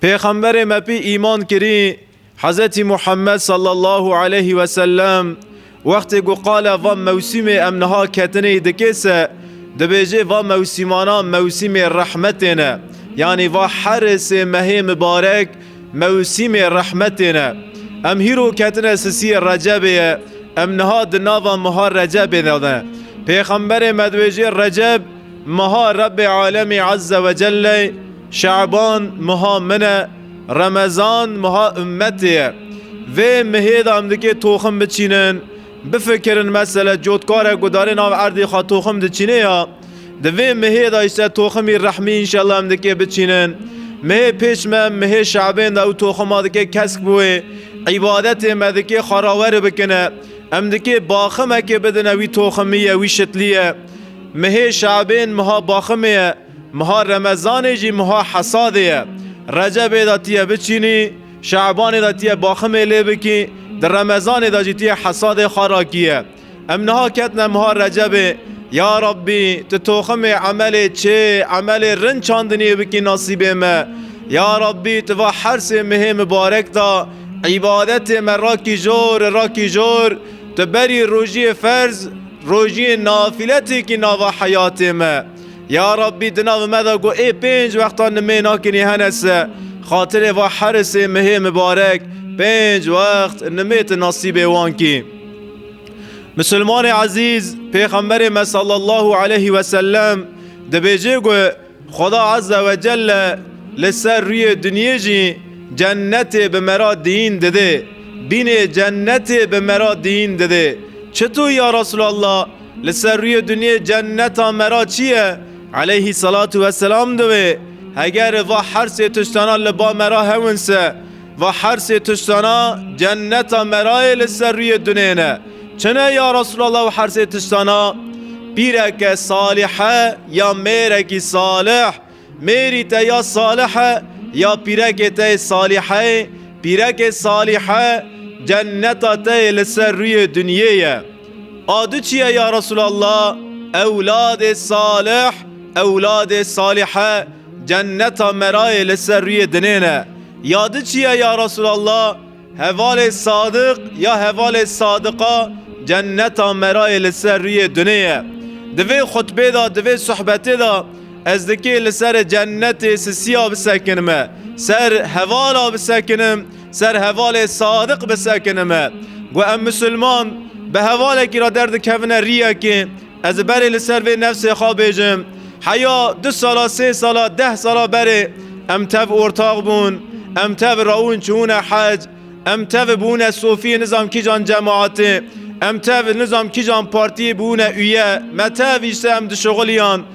پیغمبر مپی ایمان کری حضرت محمد صلی الله علیه و سلم وقتی گو قال و موسم امنها کتنی دکیسه دبیجه و موسمانا موسم رحمتنا یعنی و حرس مه مبارک موسم رحمتنا ام هیرو کتنه سسی رجبه امنها دناوا مها رجب داده پیغمبر مدویجه رجب مها رب عالم عز و جل شعبان مها من رمضان مها امتیه و مهید هم دکه توخم بچینن بفکرن مثلا جودکار گداره ناو عردی خواه توخم دچینه یا دوی مهید ایسته توخمی رحمی انشالله هم دکه بچینن مه پیش مه شعبین داو توخم ها دکه کسک بوه عبادت مدکه خراور بکنه هم دکه باخمه که بدنه وی توخمیه وی شتلیه مه شعبین مها باخمیه مها رمضان جی مها حصادیه رجب داتیه بچینی شعبان داتیه باخمه لی بکی در رمضان داتیه حصاد خاراکیه امنها کتنا مها رجب یا ربی تتوخم عمل چه عمل رن چاندنی بکی نصیبه ما یا ربی توا حرس مه مبارک دا عبادت من راکی جور تبری روژی فرض روژی نافلتی کی نوا حیات ما یا ربی دناو مدا گو ای 5 وقتا نمی ناکنی هنسه خاطر و حرس مه مبارک 5 وقت نمیت نصیب وان کی مسلمان عزیز پیغمبر ما صلی الله علیه و سلم دبیجه گو خدا عز و جل لسر روی دنیا جی جنت به مرا دین دده دین جنت به مرا دین دده چطور یا رسول الله لسر روی دنیا جنت مرا چیه علیه صلاة و سلام دوه اگر و حرس تشتانا لبا مرا هونسه و حرس تشتانا جنت مرای لسر روی دنیا چنه یا رسول الله و حرس تشتانا پیرک صالحه یا میرک صالح میری تا یا صالحه یا پیرک تا صالحه پیرک صالحه جنت تا لسر روی دنیا آدو چیه یا رسول الله اولاد صالح اولاد صالحه جنت مرای لسر روی دنیا یاد چیه یا رسول الله حوال صادق یا حوال صادقه جنت مرای لسر روی دنیا دوی خطبه دا دوی صحبته دا از دکی لسر جنت سسیا بسکنم سر حوالا بسکنم سر حوال صادق بسکنم و ام مسلمان به حواله کی را درد کفنه ریه که از بری لسر و نفس خواه بیجم حیا 2 سالا 3 سالا 10 سالا بری ام تف ارتاق بون ام تف راون چون حج ام تف بون صوفی نظام کی جان جماعت ام تف نظام کی جان پارتی بون اویه متف ایشته ام دو شغلیان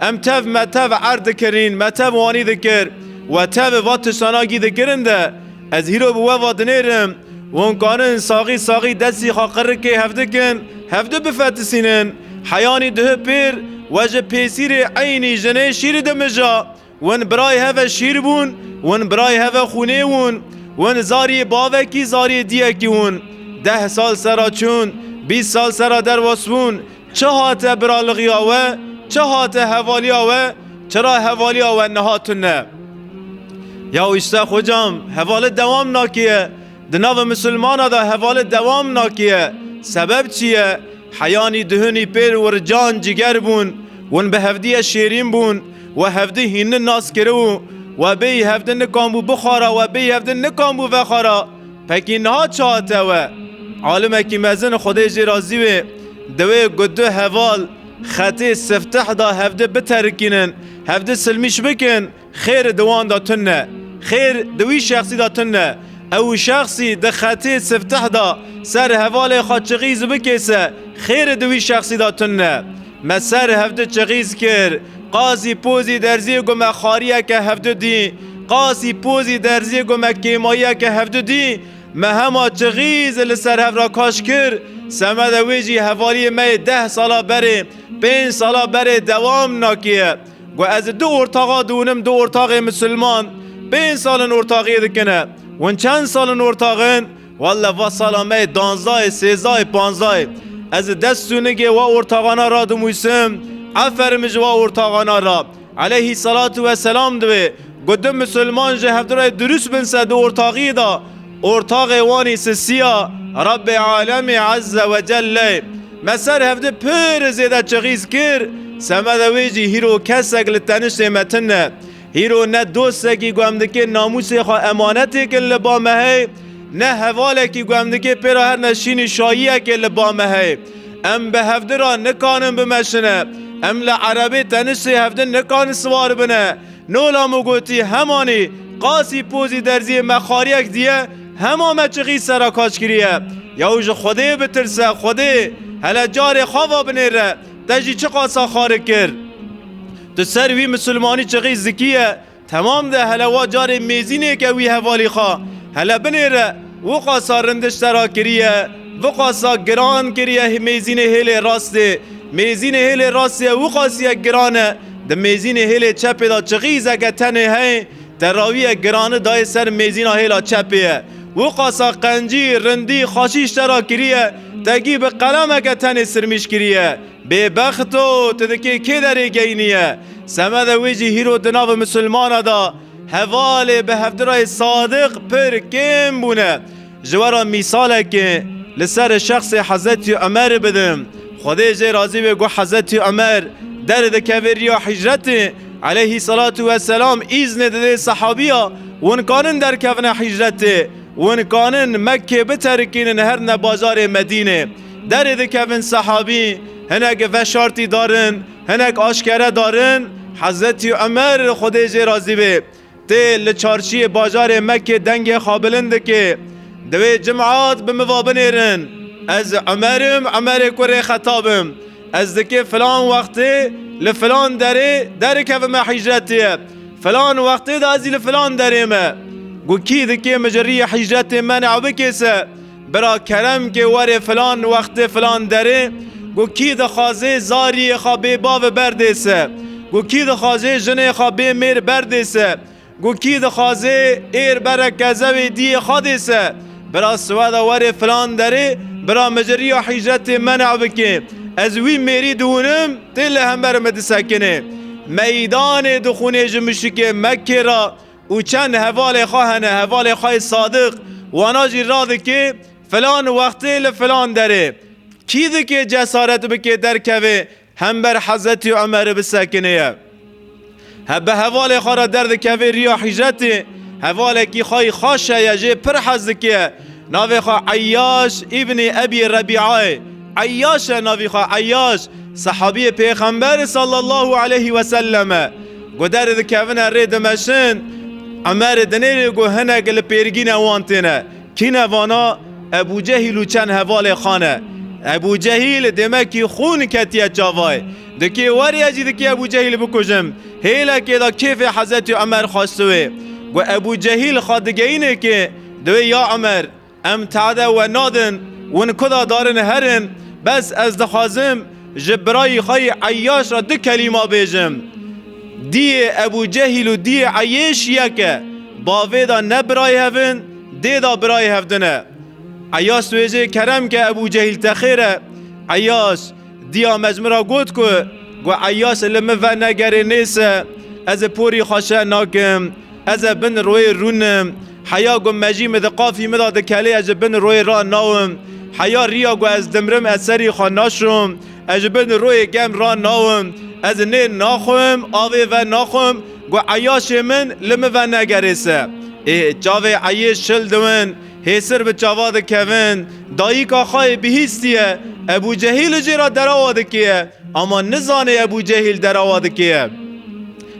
ام تف متف عرض کرین متف وانی دکر و تف واتشانا گی دکرن ده از هیرو بوا وادنیرم وان کانن ساقی دستی خاقر که هفته کن هفته بفتسینن حیانی ده پیر وجه پیسیر عینی جنه شیر دمجا ون برای هفه شیر بون ون برای هفه خونه ون ون زاری باوه کی زاری دیه کی ون 10 سال سرا چون 20 سال سرا در واسبون چه هاته برالغی آوه چه هاته حوالی آوه چرا حوالی آوه نهاتون نه یا ایشته خوجام حوال دوام ناکیه دناو مسلمان دا حوال دوام ناکیه سبب چیه حیانی دهنی پیر ور جان جگر بون ون به هفدی شیرین بون و هفدی هین ناس کرو و بی هفده نکامبو بخارا و بی هفده نکامبو بخارا پکی نها چاهته و عالمه کی مزن خودی جی رازی و دوی گدو حوال خطی سفتح دا هفده بترکینن هفده سلمیش بکن خیر دوان دا تنه خیر دوی شخصی دا تنه او شخصی ده خطی سفتح دا سر حوال خواه چغیز بکیسه خیر دوی شخصی دا تنه ما سر هفته چغیز کر قاسی پوزی درزی گو ما خاریه که هفته دی قاسی پوزی درزی گو ما کیماییه که هفته دی ما همه چغیز لسر هف را کاش کر سمد ویجی حوالی ما 10 سالا بره 5 سالا بره دوام ناکیه گو از 2 ارتاقا دونم 2 ارتاق مسلمان 5 سال ارتاقی دکنه ون چند سال ارتاقن والله و سالامه 12 13 15 از دستونگه و ارتاقانا را دمویسم عفرمج و ارتاقانا را علیه صلاة و سلام دوه گدم مسلمان جه هفدرای دروس بنسه دو ارتاقی دا ارتاق وانی سسیا رب عالم عز و جل مسر هفده پر زیده چغیز کر سمده ویجی هیرو کسک لتنش متنه هیرو نه دوستکی گوامدکی ناموسی خواه امانتی که لبامه هی نه حوالکی گوامدکی پیرا هر نشین شاییه که لبامه هی ام به هفده را نکانم بمشنه ام لعربی تنشی هفته نکان سوار بنه نولا مگوتی همانی قاسی پوزی درزی مخاریک دیه همه چغی سراکاش کریه یاوش خوده بترسه خوده هلا جار خواه بنیره تجی چه قاسا خاره کر تو سر وی مسلمانی چغی زکیه تمام ده هلا وا جار میزینه که وی حوالی خواه هلا بنیره و قاسا رندش ترا کریه و قاسا گران کریه میزینه هیل راسته میزینه هیل راسته و قاسیه گرانه ده میزینه هیل چپه دا چغی زگه تنه هی تراویه گرانه دای سر میزینه هیلا چپه و قاسا قنجی رندی خاشیش ترا کریه تگی به قلمه که تنه سرمیش کریه به بختو تدکی که داره گینیه سمده ویجی هیرو دناو مسلمان دا حواله به هفدرای صادق پر کم بونه جوارا مثاله که لسر شخص حضرت عمر بدم خدا جه راضی بگو حضرت عمر درد کبری و حجرت علیه صلاة و سلام ایزن ده صحابیا ونکانن در کفن حجرت ونکانن مکه بترکین هر نبازار مدینه درد کفن صحابی هنگ وشارتی دارن هنگ آشکره دارن حضرت عمر خدا جه راضی به ته لچارچی بازار مکه دنگ خابلند که دوی جمعات بموابنیرن از عمر کره خطابم از دکه فلان وقتی لفلان داره که ما حجرتیه فلان وقتی دا ازی لفلان داره ما گو کی دکه مجری حجرت منع بکیسه برا کرم که وره فلان وقت فلان داره گو کی دخوازه زاری خوابه باو بردیسه گو کی دخوازه جنه خوابه میر بردیسه گو کی دخوازه ایر برکزوی دی خادیسه برا سوادا وره فلان داره برا مجری حجرت منع بکی از وی میری دونم تل هم برمد سکنه میدان دخونه جمشک مکه را او چند حوال خواهنه حوال خواه صادق واناجی راده که فلان وقتی لفلان داره کی ده که جسارت بکه در کوه هم بر حضرت عمر بسکنه به حوال خواه را درد کوه ریا حجرت حوال کی خواه خاشه یجه پر حضر که ناوی خواه عیاش ابن ابی ربیعه عیاش ناوی خواه عیاش صحابی پیغمبر صلی الله علیه و سلم گو درد کوه رید مشن عمر دنیری گو هنگ لپیرگین وانتینه کی نوانا ابو جهل و چند حوال خانه ابو جهل دمکی خون کتیه چاوای دکی واری اجی دکی ابو جهل بکجم هیله که دا کیف حضرت عمر خواستوه و ابو جهل خادگه اینه که دوی یا عمر ام تعده و نادن ون کدا دارن هرن بس از دخوازم جبرای خواهی عیاش را دو کلمه بیجم دی ابو جهل و دی عیش یکه باوی دا نبرای هفن دی دا برای هفدنه عیاش تویجه کرم که ابو جهل تخیره عیاش دیا مجمرا گود که گو عیاش لمه و نگره نیسه از پوری خوشه ناکم از بن روی رونم حیا گو مجیم ده قافی مدا ده کلی از بن روی را ناوم حیا ریا گو از دمرم از سری خاناشم از بن روی گم را ناوم از نه ناخوم آوه و ناخوم گو عیاش من لمه و نگریسه جاوه عیش شل دوین هیسر به چاواد کوین دایی که خواهی بهیستیه ابو جهیل جیرا در آواده که اما نزانه ابو جهیل در آواده که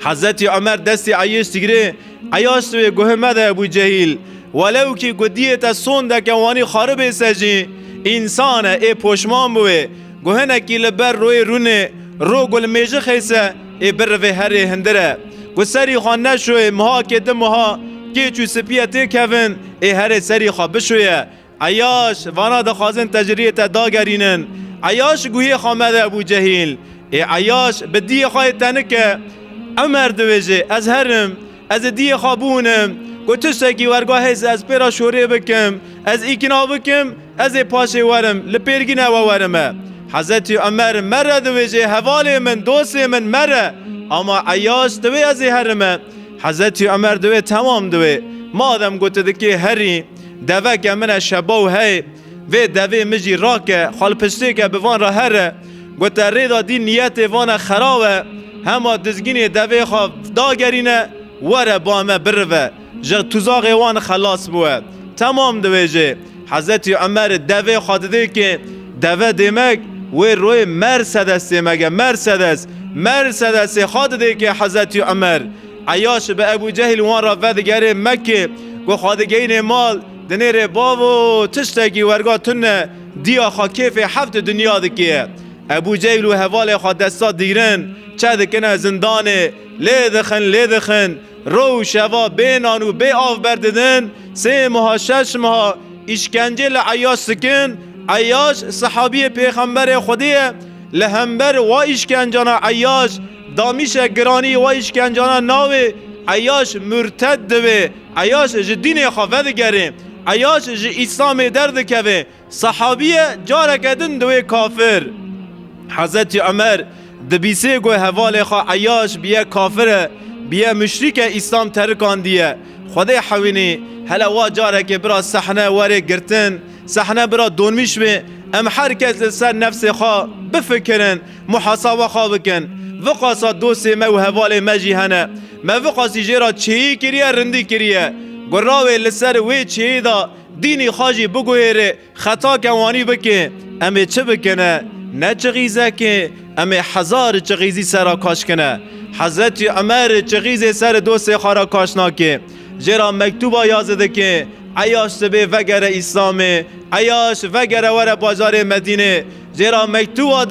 حضرت عمر دستی عیش تگره عیاش توی گوه مده ابو جهیل ولو که گدیت سون ده کوانی خارب سجی انسانه ای پشمان بوه گوه نکی لبر روی رونه رو گل میجه خیسه ای بر وی هر هندره گو سری خوان نشوه مها که دمها که چو سپیته کوین ای هر سری خواه بشویه عیاش وانا دخوازن تجریت داگرینن عیاش گویی خامده ابو جهیل ای عیاش به دی خواه تنکه عمر دویجه از هرم از دی خوابونم گو تشتکی ورگاه هیز از پیرا شوره بکم از ایکنا بکم از پاشه ورم لپیرگی نوا ورمه حضرت عمر مره دویجه حوال من دوست من مره اما عیاش دوی از هرمه حضرت عمر دوی تمام دوی مادم گوته دکی هری دوه که من شباو هی و دوی مجی را که خال پشتی که بوان را هره گوته ریدا دی نیت وان خرابه همه دزگین دوی خواه داگرینه وره با همه بروه جغ توزاق وان خلاص بوه تمام دوی جه حضرت عمر دوی خواهده که دوی دیمک و روی مرسدس دیمگه مرسدس خواهده که حضرت عمر عیاش به ابو جهل وان را ودگره مکه گو خواهدگین مال دنیر باو تشتگی ورگا تنه دیا خواه کیف هفت دنیا دکیه ابو جهل و حوال خواه دستا دیرن چه دکنه زندانه لیدخن رو شوا بینان و بی آف برددن 3 ماه 6 ماه اشکنجه لعیاش سکن عیاش صحابی پیغمبر خودیه لهمبر و اشکنجانا عیاش دامیش گرانی و اشکنجانا ناوی عیاش مرتد دوی عیاش جدین خواه گره عیاش جه اسلام درد که صحابی جارکدن دوی کافر حضرت عمر دبیسه گوی حوال خواه عیاش بیه کافره بیه مشرک اسلام ترکان دیه خدا حوینی هلا وا جارک برا صحنه واره گرتن صحنه برا دونمیش بی ام هر کس لسر نفس خواه بفکرن محاسبه خواه بکن وقاسا دوستی ما و حوال مجی هنه ما وقاسی جیرا چهی کریه رندی کریه گراوی لسر وی چهی دا دینی خاجی بگویره خطا کوانی بکن امی چه بکنه نه چغیزه که امی 1000 چغیزی سرا کاش کنه حضرت عمر چغیزی سر دوست خارا کاش ناکه جرا مکتوبا یازده که عیاش سبه وگر اسلامه عیاش وگر ور بازار مدینه جرا مکتوبا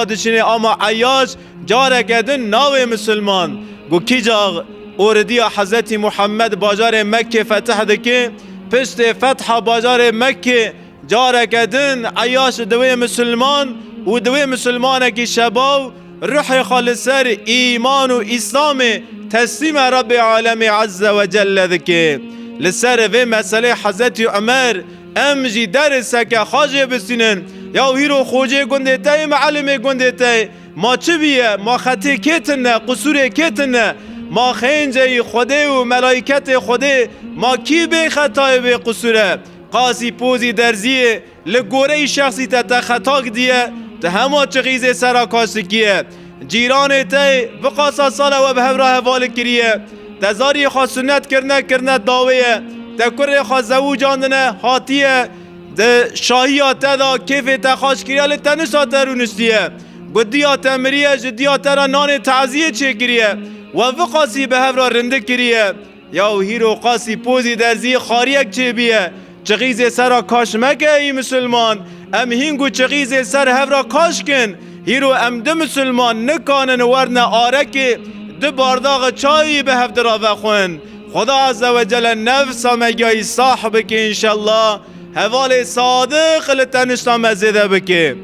دشینه اما عیاش جاره کدن ناو مسلمان گو کی جاغ اوردی حضرت محمد بازار مکه فتح دکه پشت فتح بازار مکه جاره کدن عیاش دوی مسلمان و دوی مسلمانه که شباو روح خالصر ایمان و اسلام تسلیم رب عالم عز و جل دکه لسر و مسئله حضرت عمر امجی درسه که خاجه بسینن یا هیرو خوجه گنده تای معلم گنده تای ما چه بیه ما خطه کتنه قصور کتنه ما خینجه خوده و ملائکت خوده ما کی به خطای به قصوره قاسی پوزی درزیه لگوره شخصی تا خطاک دیه تا همه چغیز سرا کاشکیه جیران تای وقاسا ساله و به همراه حوال کریه تزاری خواه سنت کرنه داویه تکر خواه زوو جاندنه حاتیه ده شاهی آتا دا کیف تا خاش کریه لتنش آتا رو نشتیه گدی آتا مریه جدی آتا را نان تعذیه چه کریه و وقاسی به همراه رنده کریه یا هیرو قاسی پوزی درزی خاریک چه بیه چغیز سر کاش مکه ای مسلمان ام هینگو چغیز سر هفرا کاش کن هیرو ام ده مسلمان نکانن ورن آرک ده بارداغ چایی به هفت را بخون خدا عز و جل نفس مگای صاحب که انشالله حوال صادق لتنشتا مزیده بکه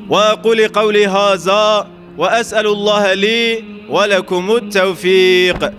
و اقول قولی هذا و اسأل الله لی ولكم التوفیق.